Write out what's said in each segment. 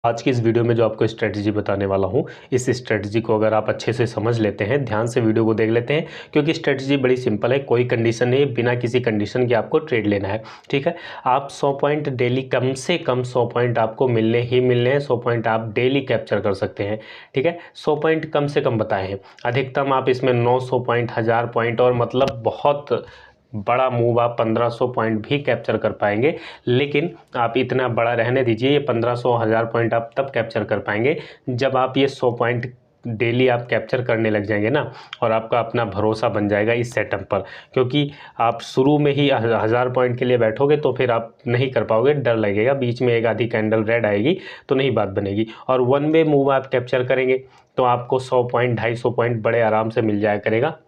आज की इस वीडियो में जो आपको स्ट्रेटजी बताने वाला हूँ, इस स्ट्रेटजी को अगर आप अच्छे से समझ लेते हैं, ध्यान से वीडियो को देख लेते हैं, क्योंकि स्ट्रेटजी बड़ी सिंपल है, कोई कंडीशन नहीं है, बिना किसी कंडीशन के आपको ट्रेड लेना है। ठीक है, आप 100 पॉइंट डेली, कम से कम 100 पॉइंट आपको मिलने ही मिलने हैं। 100 पॉइंट आप डेली कैप्चर कर सकते हैं। ठीक है, 100 पॉइंट कम से कम बताए हैं, अधिकतम आप इसमें 900 पॉइंट, 1000 पॉइंट और मतलब बहुत बड़ा मूव आप 1500 पॉइंट भी कैप्चर कर पाएंगे। लेकिन आप इतना बड़ा रहने दीजिए, ये 1500 1000 पॉइंट आप तब कैप्चर कर पाएंगे जब आप ये 100 पॉइंट डेली आप कैप्चर करने लग जाएंगे ना, और आपका अपना भरोसा बन जाएगा इस सेटअप पर। क्योंकि आप शुरू में ही 1000 पॉइंट के लिए बैठोगे तो फिर आप नहीं कर पाओगे, डर लगेगा, बीच में एक आधी कैंडल रेड आएगी तो नहीं बात बनेगी। और वन वे मूव आप कैप्चर करेंगे तो आपको 100 पॉइंट 250 पॉइंट बड़े आराम से मिल जाया करेगा।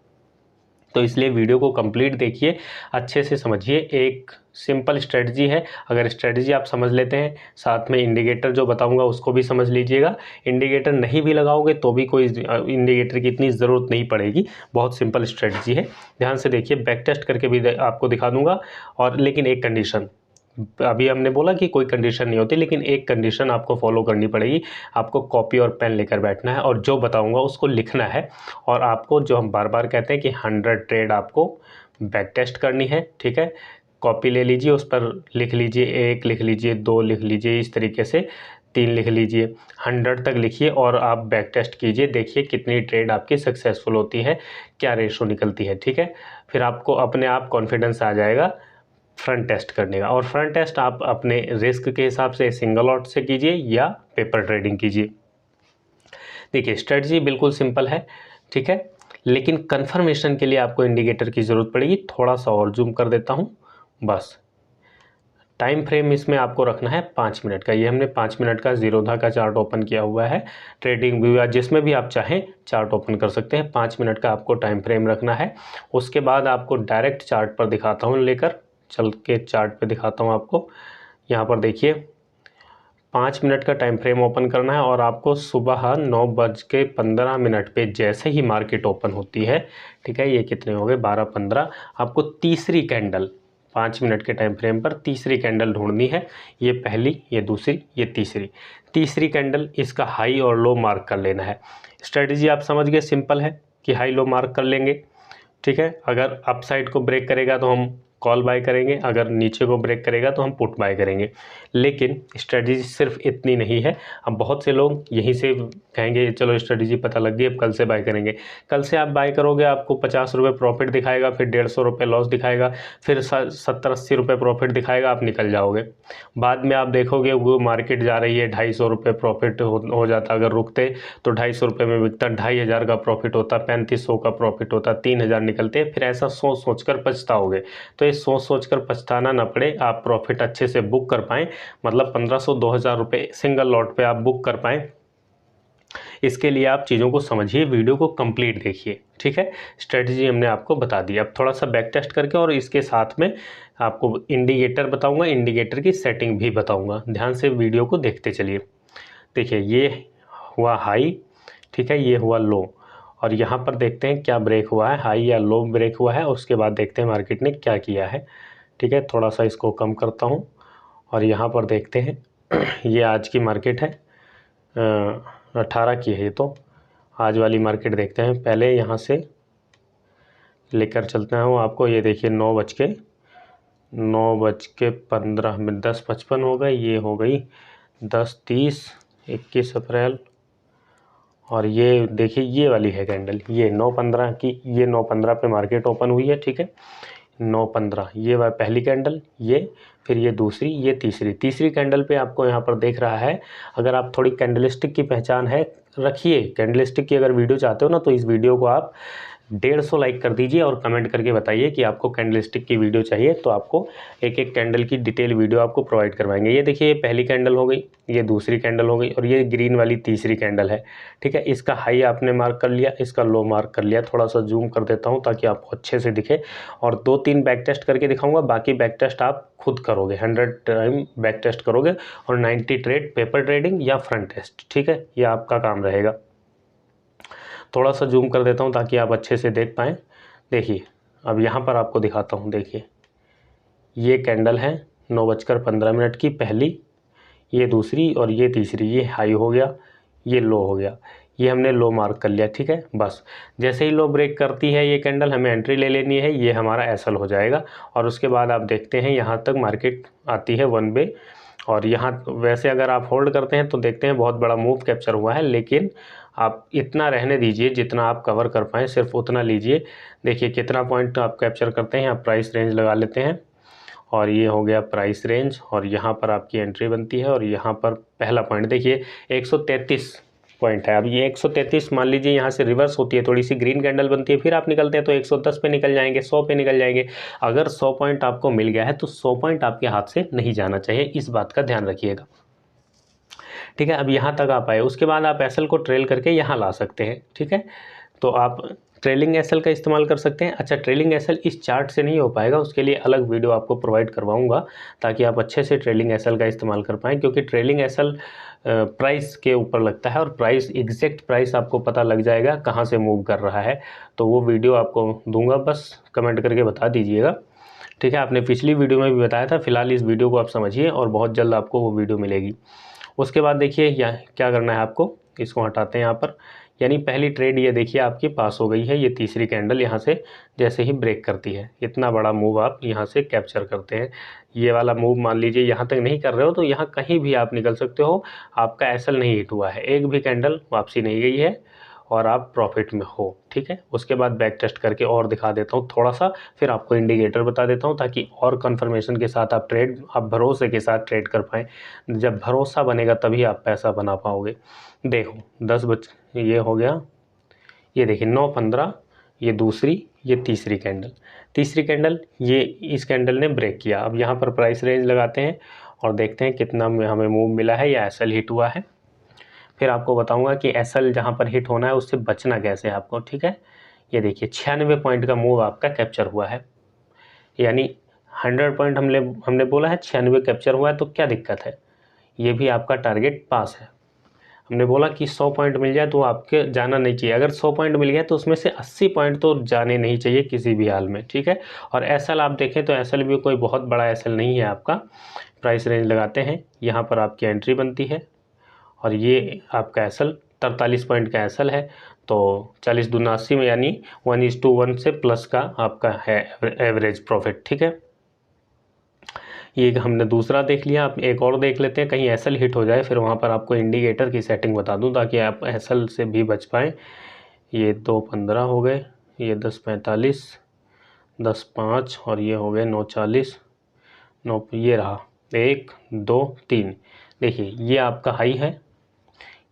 तो इसलिए वीडियो को कंप्लीट देखिए, अच्छे से समझिए। एक सिंपल स्ट्रेटजी है, अगर स्ट्रेटजी आप समझ लेते हैं, साथ में इंडिकेटर जो बताऊंगा उसको भी समझ लीजिएगा। इंडिकेटर नहीं भी लगाओगे तो भी कोई इंडिकेटर की इतनी ज़रूरत नहीं पड़ेगी, बहुत सिंपल स्ट्रेटजी है। ध्यान से देखिए, बैक टेस्ट करके भी आपको दिखा दूंगा। और लेकिन एक कंडीशन, अभी हमने बोला कि कोई कंडीशन नहीं होती, लेकिन एक कंडीशन आपको फॉलो करनी पड़ेगी। आपको कॉपी और पेन लेकर बैठना है और जो बताऊंगा उसको लिखना है। और आपको, जो हम बार बार कहते हैं कि 100 ट्रेड आपको बैक टेस्ट करनी है। ठीक है, कॉपी ले लीजिए, उस पर लिख लीजिए, 1 लिख लीजिए, 2 लिख लीजिए, इस तरीके से 3 लिख लीजिए, 100 तक लिखिए और आप बैक टेस्ट कीजिए। देखिए कितनी ट्रेड आपकी सक्सेसफुल होती है, क्या रेशो निकलती है। ठीक है, फिर आपको अपने आप कॉन्फिडेंस आ जाएगा फ्रंट टेस्ट करने का। और फ्रंट टेस्ट आप अपने रिस्क के हिसाब से सिंगल लॉट से कीजिए या पेपर ट्रेडिंग कीजिए। देखिए, स्ट्रेटजी बिल्कुल सिंपल है। ठीक है, लेकिन कंफर्मेशन के लिए आपको इंडिकेटर की ज़रूरत पड़ेगी। थोड़ा सा और जूम कर देता हूँ बस। टाइम फ्रेम इसमें आपको रखना है 5 मिनट का। ये हमने 5 मिनट का जीरोधा का चार्ट ओपन किया हुआ है। ट्रेडिंग व्यू या जिसमें भी आप चाहें चार्ट ओपन कर सकते हैं। 5 मिनट का आपको टाइम फ्रेम रखना है। उसके बाद आपको डायरेक्ट चार्ट पर दिखाता हूँ, लेकर चल के चार्ट पे दिखाता हूँ आपको। यहाँ पर देखिए, 5 मिनट का टाइम फ्रेम ओपन करना है और आपको सुबह 9:15 पे जैसे ही मार्केट ओपन होती है, ठीक है, ये कितने हो गए, 12:15, आपको तीसरी कैंडल 5 मिनट के टाइम फ्रेम पर तीसरी कैंडल ढूंढनी है। ये पहली, ये दूसरी, ये तीसरी कैंडल, इसका हाई और लो मार्क कर लेना है। स्ट्रेटजी आप समझ गए, सिंपल है कि हाई लो मार्क कर लेंगे। ठीक है, अगर अप साइड को ब्रेक करेगा तो हम कॉल बाय करेंगे, अगर नीचे को ब्रेक करेगा तो हम पुट बाय करेंगे। लेकिन स्ट्रेटजी सिर्फ इतनी नहीं है। अब बहुत से लोग यहीं से कहेंगे चलो स्ट्रेटजी पता लग गई, अब कल से बाय करेंगे। कल से आप बाय करोगे, आपको 50 रुपये प्रॉफिट दिखाएगा, फिर 150 रुपये लॉस दिखाएगा, फिर 70-80 रुपये प्रॉफिट दिखाएगा, आप निकल जाओगे। बाद में आप देखोगे वो मार्केट जा रही है, 250 रुपये प्रॉफिट हो जाता। अगर रुकते तो 250 रुपये में बिकता, 2500 का प्रॉफिट होता, 3500 का प्रॉफिट होता, 3000 निकलते। फिर ऐसा सोच कर पछताओगे। तो ये सोच कर पछताना ना पड़े, आप प्रॉफिट अच्छे से बुक कर पाएँ, मतलब 1500-2000 रुपये सिंगल लॉट पे आप बुक कर पाएँ। इसके लिए आप चीज़ों को समझिए, वीडियो को कंप्लीट देखिए। ठीक है, स्ट्रेटजी हमने आपको बता दी। अब थोड़ा सा बैक टेस्ट करके और इसके साथ में आपको इंडिकेटर बताऊंगा, इंडिकेटर की सेटिंग भी बताऊंगा। ध्यान से वीडियो को देखते चलिए। देखिए, ये हुआ हाई, ठीक है, ये हुआ लो, और यहाँ पर देखते हैं क्या ब्रेक हुआ है, हाई या लो ब्रेक हुआ है। उसके बाद देखते हैं मार्केट ने क्या किया है। ठीक है, थोड़ा सा इसको कम करता हूँ और यहाँ पर देखते हैं ये आज की मार्केट है, 18 की है ये। तो आज वाली मार्केट देखते हैं। पहले यहाँ से लेकर चलते हैं आपको। ये देखिए, 9:15 में 10:55 हो गई, ये हो गई 10:30, 21 अप्रैल। और ये देखिए, ये वाली है कैंडल, ये 9:15 की, ये 9:15 पे मार्केट ओपन हुई है। ठीक है, 9:15, ये वह पहली कैंडल, ये फिर ये दूसरी, ये तीसरी कैंडल पे आपको यहाँ पर देख रहा है। अगर आप थोड़ी कैंडलस्टिक की पहचान है रखिए, कैंडलस्टिक की अगर वीडियो चाहते हो ना, तो इस वीडियो को आप 150 लाइक कर दीजिए और कमेंट करके बताइए कि आपको कैंडलस्टिक की वीडियो चाहिए, तो आपको एक एक कैंडल की डिटेल वीडियो आपको प्रोवाइड करवाएंगे। ये देखिए, ये पहली कैंडल हो गई, ये दूसरी कैंडल हो गई, और ये ग्रीन वाली तीसरी कैंडल है। ठीक है, इसका हाई आपने मार्क कर लिया, इसका लो मार्क कर लिया। थोड़ा सा जूम कर देता हूँ ताकि आपको अच्छे से दिखे, और 2-3 बैक टेस्ट करके दिखाऊंगा। बाकी बैक टेस्ट आप खुद करोगे, 100 टाइम बैक टेस्ट करोगे, और 90 ट्रेड पेपर ट्रेडिंग या फ्रंट टेस्ट। ठीक है, ये आपका काम रहेगा। थोड़ा सा जूम कर देता हूँ ताकि आप अच्छे से देख पाएँ। देखिए, अब यहाँ पर आपको दिखाता हूँ। देखिए, ये कैंडल है 9:15 की पहली, ये दूसरी और ये तीसरी, ये हाई हो गया, ये लो हो गया, ये हमने लो मार्क कर लिया, ठीक है। बस जैसे ही लो ब्रेक करती है ये कैंडल, हमें एंट्री ले लेनी है, ये हमारा एसएल हो जाएगा। और उसके बाद आप देखते हैं यहाँ तक मार्केट आती है 1 वे, और यहाँ वैसे अगर आप होल्ड करते हैं तो देखते हैं बहुत बड़ा मूव कैप्चर हुआ है, लेकिन आप इतना रहने दीजिए जितना आप कवर कर पाएँ, सिर्फ उतना लीजिए। देखिए कितना पॉइंट आप कैप्चर करते हैं, आप प्राइस रेंज लगा लेते हैं, और ये हो गया प्राइस रेंज, और यहाँ पर आपकी एंट्री बनती है। और यहाँ पर पहला पॉइंट देखिए 133 पॉइंट है। अब ये 133 मान लीजिए यहाँ से रिवर्स होती है, थोड़ी सी ग्रीन कैंडल बनती है, फिर आप निकलते हैं तो 110 पे निकल जाएंगे, 100 पे निकल जाएंगे। अगर 100 पॉइंट आपको मिल गया है तो 100 पॉइंट आपके हाथ से नहीं जाना चाहिए, इस बात का ध्यान रखिएगा, ठीक है। अब यहाँ तक आप आए, उसके बाद आप एसएल को ट्रेल करके यहाँ ला सकते हैं, ठीक है। तो आप ट्रेलिंग एसएल का इस्तेमाल कर सकते हैं। अच्छा, ट्रेलिंग एसएल इस चार्ट से नहीं हो पाएगा, उसके लिए अलग वीडियो आपको प्रोवाइड करवाऊंगा ताकि आप अच्छे से ट्रेलिंग एसएल का इस्तेमाल कर पाएँ, क्योंकि ट्रेलिंग एसएल प्राइस के ऊपर लगता है और प्राइस एग्जैक्ट प्राइस आपको पता लग जाएगा कहाँ से मूव कर रहा है। तो वो वीडियो आपको दूंगा, बस कमेंट करके बता दीजिएगा, ठीक है। आपने पिछली वीडियो में भी बताया था, फिलहाल इस वीडियो को आप समझिए और बहुत जल्द आपको वो वीडियो मिलेगी। उसके बाद देखिए क्या करना है आपको, इसको हटाते हैं यहाँ पर, यानी पहली ट्रेड ये देखिए आपकी पास हो गई है। ये तीसरी कैंडल यहाँ से जैसे ही ब्रेक करती है, इतना बड़ा मूव आप यहाँ से कैप्चर करते हैं। ये वाला मूव मान लीजिए यहाँ तक नहीं कर रहे हो तो यहाँ कहीं भी आप निकल सकते हो, आपका एसएल नहीं हिट हुआ है, एक भी कैंडल वापसी नहीं गई है और आप प्रॉफिट में हो, ठीक है। उसके बाद बैक टेस्ट करके और दिखा देता हूँ थोड़ा सा, फिर आपको इंडिकेटर बता देता हूँ ताकि और कंफर्मेशन के साथ आप भरोसे के साथ ट्रेड कर पाएँ। जब भरोसा बनेगा तभी आप पैसा बना पाओगे। देखो 10 बज ये हो गया, ये देखिए 9:15, ये दूसरी, ये तीसरी कैंडल, ये इस कैंडल ने ब्रेक किया। अब यहाँ पर प्राइस रेंज लगाते हैं और देखते हैं कितना हमें मूव मिला है या एसएल हिट हुआ है। फिर आपको बताऊंगा कि एसएल जहाँ पर हिट होना है उससे बचना कैसे है आपको, ठीक है। ये देखिए 96 पॉइंट का मूव आपका कैप्चर हुआ है, यानी 100 पॉइंट हमने बोला है, 96 कैप्चर हुआ है, तो क्या दिक्कत है, ये भी आपका टारगेट पास है। हमने बोला कि 100 पॉइंट मिल जाए तो आपके जाना नहीं चाहिए, अगर 100 पॉइंट मिल गया तो उसमें से 80 पॉइंट तो जाने नहीं चाहिए किसी भी हाल में, ठीक है। और एसएल आप देखें तो एसएल भी कोई बहुत बड़ा एसएल नहीं है आपका। प्राइस रेंज लगाते हैं, यहाँ पर आपकी एंट्री बनती है और ये आपका एसएल 43 पॉइंट का एसएल है, तो 40 दूना 80 में, यानी 1:1 से प्लस का आपका है एवरेज प्रॉफिट, ठीक है। ये हमने दूसरा देख लिया, आप एक और देख लेते हैं, कहीं एसएल हिट हो जाए, फिर वहाँ पर आपको इंडिकेटर की सेटिंग बता दूं ताकि आप एसएल से भी बच पाएँ। ये 2:15 हो गए, ये 10:45, 10:05 और ये हो गए 9:40, 9, ये रहा 1, 2, 3। देखिए ये आपका हाई है,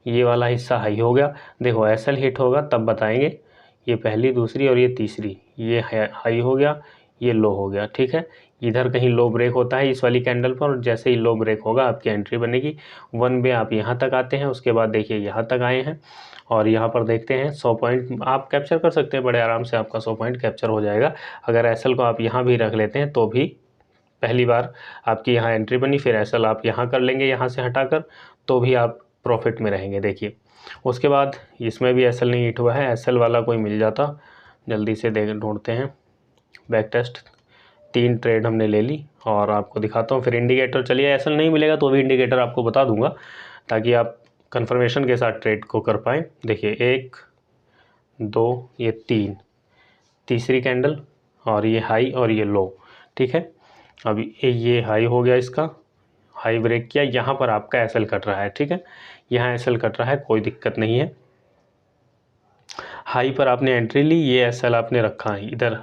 ये वाला हिस्सा हाई हो गया। देखो एसएल हिट होगा तब बताएंगे, ये पहली, दूसरी और ये तीसरी, ये हाई हो गया, ये लो हो गया, ठीक है। इधर कहीं लो ब्रेक होता है इस वाली कैंडल पर, और जैसे ही लो ब्रेक होगा आपकी एंट्री बनेगी 1 वे, आप यहाँ तक आते हैं, उसके बाद देखिए यहाँ तक आए हैं और यहाँ पर देखते हैं 100 पॉइंट आप कैप्चर कर सकते हैं, बड़े आराम से आपका 100 पॉइंट कैप्चर हो जाएगा। अगर एसएल को आप यहाँ भी रख लेते हैं तो भी पहली बार आपकी यहाँ एंट्री बनी, फिर एसएल आप यहाँ कर लेंगे यहाँ से हटाकर, तो भी आप प्रॉफिट में रहेंगे। देखिए उसके बाद इसमें भी एसएल नहीं हिट हुआ है, एसएल वाला कोई मिल जाता, जल्दी से ढूंढते हैं। बैक टेस्ट 3 ट्रेड हमने ले ली और आपको दिखाता हूँ, फिर इंडिकेटर, चलिए एसएल नहीं मिलेगा तो भी इंडिकेटर आपको बता दूंगा ताकि आप कंफर्मेशन के साथ ट्रेड को कर पाएँ। देखिए 1, 2, ये 3, तीसरी कैंडल और ये हाई और ये लो, ठीक है। अब ये हाई हो गया, इसका हाई ब्रेक किया, यहाँ पर आपका एसएल कट रहा है, ठीक है, यहाँ एसएल कट रहा है, कोई दिक्कत नहीं है। हाई पर आपने एंट्री ली, ये एसएल आपने रखा है इधर,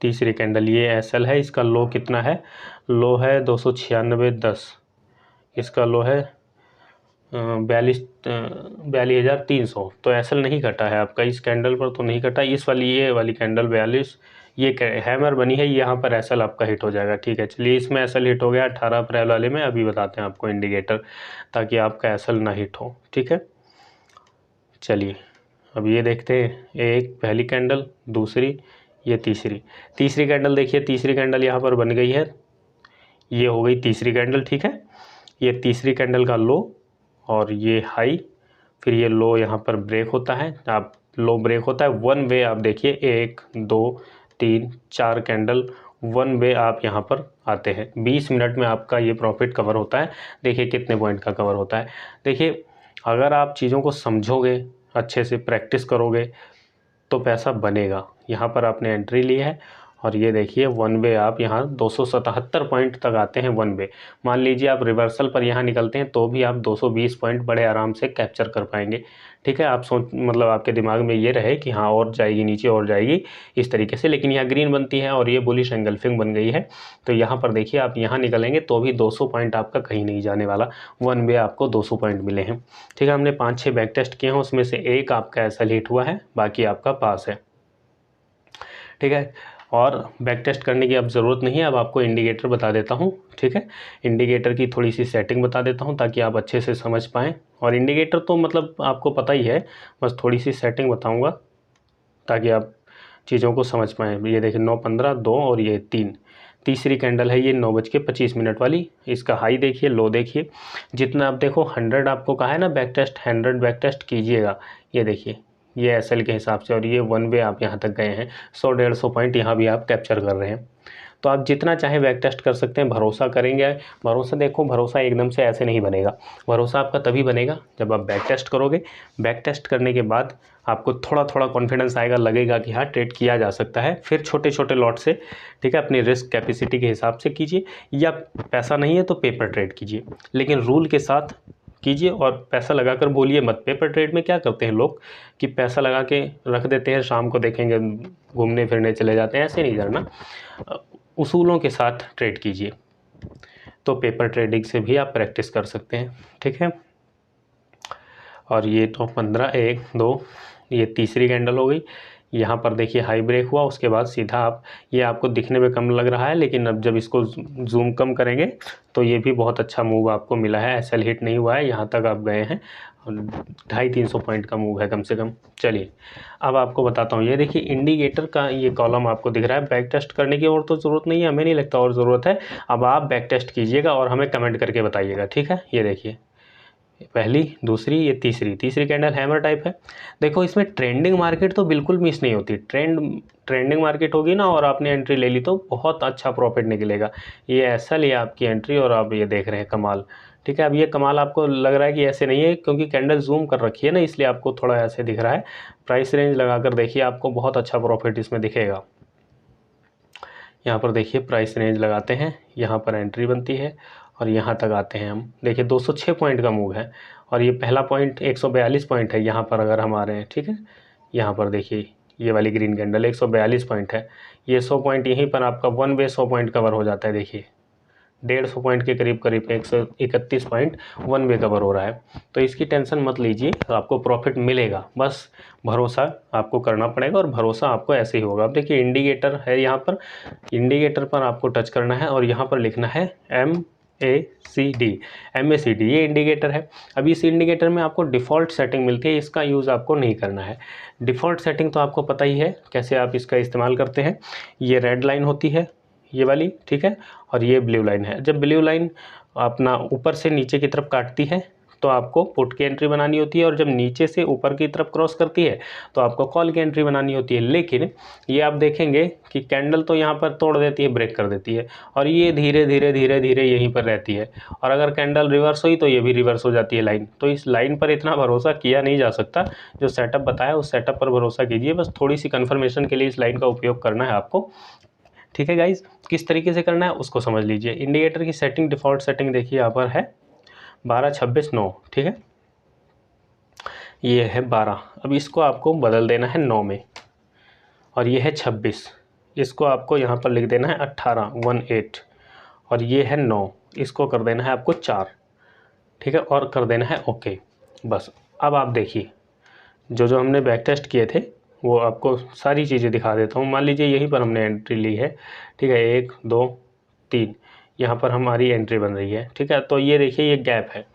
तीसरी कैंडल, ये एसएल है, इसका लो कितना है, लो है 296.10, इसका लो है 42,300, तो एसएल नहीं कटा है आपका, इस कैंडल पर तो नहीं कटा, इस वाली ये वाली कैंडल 42, ये हैमर बनी है, यहाँ पर एसएल आपका हिट हो जाएगा, ठीक है। चलिए इसमें एसएल हिट हो गया 18 अप्रैल वाले में, अभी बताते हैं आपको इंडिकेटर ताकि आपका एसएल ना हिट हो, ठीक है। चलिए अब ये देखते हैं, एक पहली कैंडल, दूसरी, ये तीसरी कैंडल, देखिए तीसरी कैंडल यहाँ पर बन गई है, ये हो गई तीसरी कैंडल, ठीक है। ये तीसरी कैंडल का लो और ये हाई, फिर ये लो यहाँ पर ब्रेक होता है, आप लो ब्रेक होता है 1 वे, आप देखिए 1, 2, 3, 4 कैंडल वन वे आप यहाँ पर आते हैं। 20 मिनट में आपका ये प्रॉफिट कवर होता है। देखिए कितने पॉइंट का कवर होता है। देखिए अगर आप चीज़ों को समझोगे, अच्छे से प्रैक्टिस करोगे तो पैसा बनेगा। यहाँ पर आपने एंट्री ली है और ये देखिए वन वे आप यहाँ 277 पॉइंट तक आते हैं वन वे। मान लीजिए आप रिवर्सल पर यहाँ निकलते हैं तो भी आप 220 पॉइंट बड़े आराम से कैप्चर कर पाएंगे। ठीक है, आप सोच मतलब आपके दिमाग में ये रहे कि हाँ और जाएगी नीचे और जाएगी इस तरीके से, लेकिन यहाँ ग्रीन बनती है और ये बुलिश एंगल्फिंग बन गई है। तो यहाँ पर देखिए आप यहाँ निकलेंगे तो भी 200 पॉइंट आपका कहीं नहीं जाने वाला, वन वे आपको 200 पॉइंट मिले हैं। ठीक है, हमने 5-6 बैक टेस्ट किए हैं, उसमें से एक आपका ऐसा हिट हुआ है, बाकी आपका पास है। ठीक है, और बैक टेस्ट करने की अब ज़रूरत नहीं है। अब आपको इंडिकेटर बता देता हूँ। ठीक है, इंडिकेटर की थोड़ी सी सेटिंग बता देता हूँ ताकि आप अच्छे से समझ पाएँ। और इंडिकेटर तो मतलब आपको पता ही है, बस थोड़ी सी सेटिंग बताऊँगा ताकि आप चीज़ों को समझ पाएँ। ये देखिए 9:15, 2 और ये 3, तीसरी कैंडल है ये 9:25 वाली। इसका हाई देखिए, लो देखिए, जितना आप देखो 100 आपको कहा है ना बैक टेस्ट, 100 बैक टेस्ट कीजिएगा। ये देखिए ये एसएल के हिसाब से, और ये वन वे आप यहाँ तक गए हैं, 100-150 पॉइंट यहाँ भी आप कैप्चर कर रहे हैं। तो आप जितना चाहे बैक टेस्ट कर सकते हैं, भरोसा करेंगे। भरोसा देखो, भरोसा एकदम से ऐसे नहीं बनेगा। भरोसा आपका तभी बनेगा जब आप बैक टेस्ट करोगे। बैक टेस्ट करने के बाद आपको थोड़ा थोड़ा कॉन्फिडेंस आएगा, लगेगा कि हाँ ट्रेड किया जा सकता है। फिर छोटे छोटे लॉट से, ठीक है, अपनी रिस्क कैपेसिटी के हिसाब से कीजिए, या पैसा नहीं है तो पेपर ट्रेड कीजिए, लेकिन रूल के साथ कीजिए। और पैसा लगाकर बोलिए मत। पेपर ट्रेड में क्या करते हैं लोग कि पैसा लगा के रख देते हैं, शाम को देखेंगे घूमने फिरने चले जाते हैं। ऐसे नहीं करना, उसूलों के साथ ट्रेड कीजिए। तो पेपर ट्रेडिंग से भी आप प्रैक्टिस कर सकते हैं। ठीक है, और ये तो 15, 1, 2, ये तीसरी कैंडल हो गई। यहाँ पर देखिए हाई ब्रेक हुआ, उसके बाद सीधा आप, ये आपको दिखने में कम लग रहा है, लेकिन अब जब इसको जूम कम करेंगे तो ये भी बहुत अच्छा मूव आपको मिला है। एसएल हिट नहीं हुआ है, यहाँ तक आप गए हैं, 250-300 पॉइंट का मूव है कम से कम। चलिए अब आपको बताता हूँ। ये देखिए इंडिकेटर का ये कॉलम आपको दिख रहा है। बैक टेस्ट करने की और तो ज़रूरत नहीं है, हमें नहीं लगता और ज़रूरत है। अब आप बैक टेस्ट कीजिएगा और हमें कमेंट करके बताइएगा। ठीक है, ये देखिए पहली, दूसरी, ये तीसरी कैंडल हैमर टाइप है। देखो इसमें ट्रेंडिंग मार्केट तो बिल्कुल मिस नहीं होती। ट्रेंडिंग मार्केट होगी ना और आपने एंट्री ले ली तो बहुत अच्छा प्रॉफिट निकलेगा। ये ऐसा लिया आपकी एंट्री और आप ये देख रहे हैं कमाल। ठीक है, अब ये कमाल आपको लग रहा है कि ऐसे नहीं है, क्योंकि कैंडल जूम कर रखी है ना, इसलिए आपको थोड़ा ऐसे दिख रहा है। प्राइस रेंज लगाकर देखिए, आपको बहुत अच्छा प्रॉफिट इसमें दिखेगा। यहाँ पर देखिए प्राइस रेंज लगाते हैं, यहाँ पर एंट्री बनती है और यहाँ तक आते हैं हम। देखिए 206 पॉइंट का मूव है और ये पहला पॉइंट 142 पॉइंट है यहाँ पर अगर हम आ रहे हैं। ठीक है, यहाँ पर देखिए ये वाली ग्रीन कैंडल 142 पॉइंट है। ये 100 पॉइंट यहीं पर आपका वन वे 100 पॉइंट कवर हो जाता है। देखिए 150 पॉइंट के करीब 131 पॉइंट वन वे कवर हो रहा है। तो इसकी टेंशन मत लीजिए, तो आपको प्रॉफिट मिलेगा, बस भरोसा आपको करना पड़ेगा और भरोसा आपको ऐसे ही होगा। अब देखिए इंडिकेटर है यहाँ पर, इंडिकेटर पर आपको टच करना है और यहाँ पर लिखना है MACD। ये इंडिकेटर है। अभी इस इंडिकेटर में आपको डिफ़ॉल्ट सेटिंग मिलती है, इसका यूज़ आपको नहीं करना है। डिफ़ॉल्ट सेटिंग तो आपको पता ही है कैसे आप इसका इस्तेमाल करते हैं। ये रेड लाइन होती है ये वाली, ठीक है, और ये ब्लू लाइन है। जब ब्लू लाइन अपना ऊपर से नीचे की तरफ काटती है तो आपको पुट की एंट्री बनानी होती है, और जब नीचे से ऊपर की तरफ क्रॉस करती है तो आपको कॉल की एंट्री बनानी होती है। लेकिन ये आप देखेंगे कि कैंडल तो यहाँ पर तोड़ देती है, ब्रेक कर देती है, और ये धीरे धीरे यहीं पर रहती है। और अगर कैंडल रिवर्स हुई तो ये भी रिवर्स हो जाती है लाइन। तो इस लाइन पर इतना भरोसा किया नहीं जा सकता। जो सेटअप बताया उस सेटअप पर भरोसा कीजिए, बस थोड़ी सी कन्फर्मेशन के लिए इस लाइन का उपयोग करना है आपको। ठीक है गाइज, किस तरीके से करना है उसको समझ लीजिए। इंडिकेटर की सेटिंग, डिफ़ॉल्ट सेटिंग देखिए यहाँ पर है 12-26-9। ठीक है, ये है 12। अब इसको आपको बदल देना है 9 में, और ये है 26, इसको आपको यहाँ पर लिख देना है 18, और ये है 9, इसको कर देना है आपको 4। ठीक है, और कर देना है ओके, बस। अब आप देखिए जो हमने बैक टेस्ट किए थे वो आपको सारी चीज़ें दिखा देता हूँ। मान लीजिए यहीं पर हमने एंट्री ली है, ठीक है, 1, 2, 3, यहाँ पर हमारी एंट्री बन रही है। ठीक है, तो ये देखिए ये गैप है।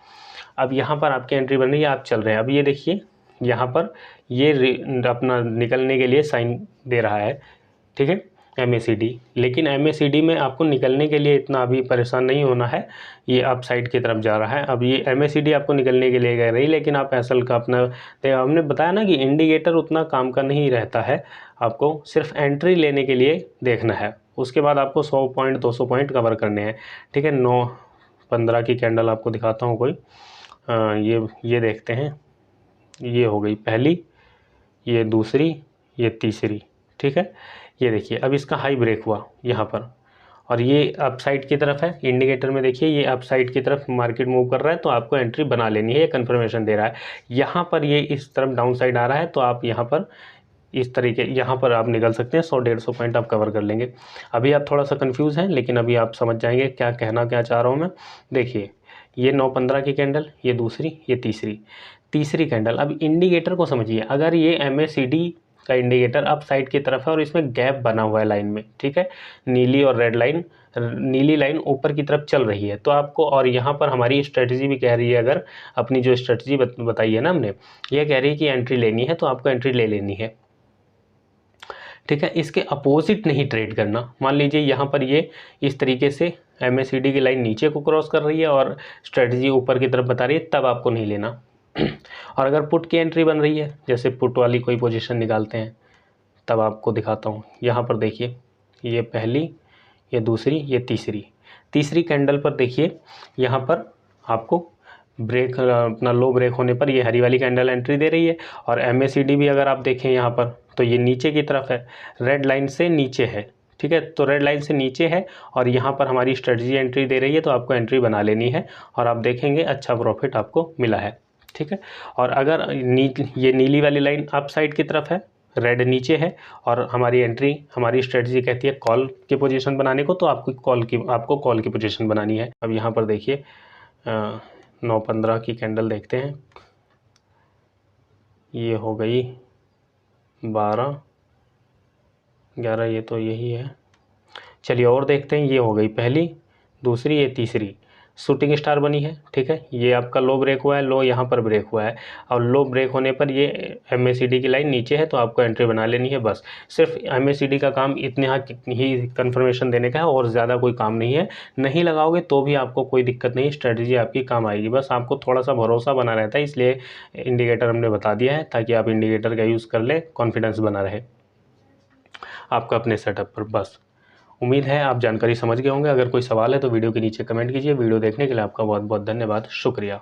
अब यहाँ पर आपकी एंट्री बन रही है, आप चल रहे हैं। अब ये देखिए यहाँ पर ये अपना निकलने के लिए साइन दे रहा है, ठीक है, MACD। लेकिन MACD में आपको निकलने के लिए इतना अभी परेशान नहीं होना है, ये अप साइड की तरफ जा रहा है। अब ये MACD आपको निकलने के लिए कह रही, लेकिन आप एसएल का अपना, हमने बताया ना कि इंडिकेटर उतना काम का नहीं रहता है, आपको सिर्फ एंट्री लेने के लिए देखना है, उसके बाद आपको 100 पॉइंट 200 पॉइंट कवर करने हैं, ठीक है। 9-15 की कैंडल आपको दिखाता हूँ कोई, ये देखते हैं, ये हो गई पहली, ये दूसरी, ये तीसरी, ठीक है। ये देखिए अब इसका हाई ब्रेक हुआ यहाँ पर, और ये अप साइड की तरफ है। इंडिकेटर में देखिए ये अप साइड की तरफ मार्केट मूव कर रहा है, तो आपको एंट्री बना लेनी है, ये कन्फर्मेशन दे रहा है। यहाँ पर ये इस तरफ डाउन साइड आ रहा है, तो आप यहाँ पर इस तरीके यहाँ पर आप निकल सकते हैं, 100-150 पॉइंट आप कवर कर लेंगे। अभी आप थोड़ा सा कंफ्यूज हैं, लेकिन अभी आप समझ जाएंगे क्या कहना क्या चाह रहा हूँ मैं। देखिए ये 9-15 की कैंडल, ये दूसरी, ये तीसरी कैंडल। अब इंडिकेटर को समझिए, अगर ये MACD का इंडिकेटर अप साइड की तरफ है और इसमें गैप बना हुआ है लाइन में, ठीक है, नीली और रेड लाइन, नीली लाइन ऊपर की तरफ चल रही है, तो आपको, और यहाँ पर हमारी स्ट्रेटजी भी कह रही है, अगर अपनी जो स्ट्रेटजी बताई है ना हमने, ये कह रही है कि एंट्री लेनी है, तो आपको एंट्री ले लेनी है, ठीक है। इसके अपोजिट नहीं ट्रेड करना। मान लीजिए यहाँ पर ये इस तरीके से MACD की लाइन नीचे को क्रॉस कर रही है और स्ट्रेटजी ऊपर की तरफ बता रही है, तब आपको नहीं लेना। और अगर पुट की एंट्री बन रही है, जैसे पुट वाली कोई पोजीशन निकालते हैं, तब आपको दिखाता हूँ। यहाँ पर देखिए ये पहली, ये दूसरी, ये तीसरी कैंडल पर देखिए, यहाँ पर आपको ब्रेक, अपना लो ब्रेक होने पर ये हरी वाली कैंडल एंट्री दे रही है। और MACD भी अगर आप देखें यहाँ पर, तो ये नीचे की तरफ है, रेड लाइन से नीचे है, ठीक है। तो रेड लाइन से नीचे है और यहाँ पर हमारी स्ट्रेटजी एंट्री दे रही है, तो आपको एंट्री बना लेनी है और आप देखेंगे अच्छा प्रॉफिट आपको मिला है, ठीक है। और अगर ये नीली वाली लाइन अप साइड की तरफ है, रेड नीचे है, और हमारी एंट्री, हमारी स्ट्रेटजी कहती है कॉल की पोजीशन बनाने को, तो आपको कॉल की पोजीशन बनानी है। अब यहाँ पर देखिए 9-15 की कैंडल देखते हैं, ये हो गई 12-11, ये तो यही है। चलिए और देखते हैं, ये हो गई पहली, दूसरी, ये तीसरी, शूटिंग स्टार बनी है, ठीक है। ये आपका लो ब्रेक हुआ है, लो यहाँ पर ब्रेक हुआ है, और लो ब्रेक होने पर ये MACD की लाइन नीचे है, तो आपको एंट्री बना लेनी है। बस सिर्फ MACD का काम इतने ही कंफर्मेशन देने का है, और ज़्यादा कोई काम नहीं है। नहीं लगाओगे तो भी आपको कोई दिक्कत नहीं, स्ट्रेटजी आपकी काम आएगी। बस आपको थोड़ा सा भरोसा बना रहता है, इसलिए इंडिकेटर हमने बता दिया है, ताकि आप इंडिकेटर का यूज़ कर लें, कॉन्फिडेंस बना रहे आपका अपने सेटअप पर। बस उम्मीद है आप जानकारी समझ गए होंगे। अगर कोई सवाल है तो वीडियो के नीचे कमेंट कीजिए। वीडियो देखने के लिए आपका बहुत बहुत धन्यवाद, शुक्रिया।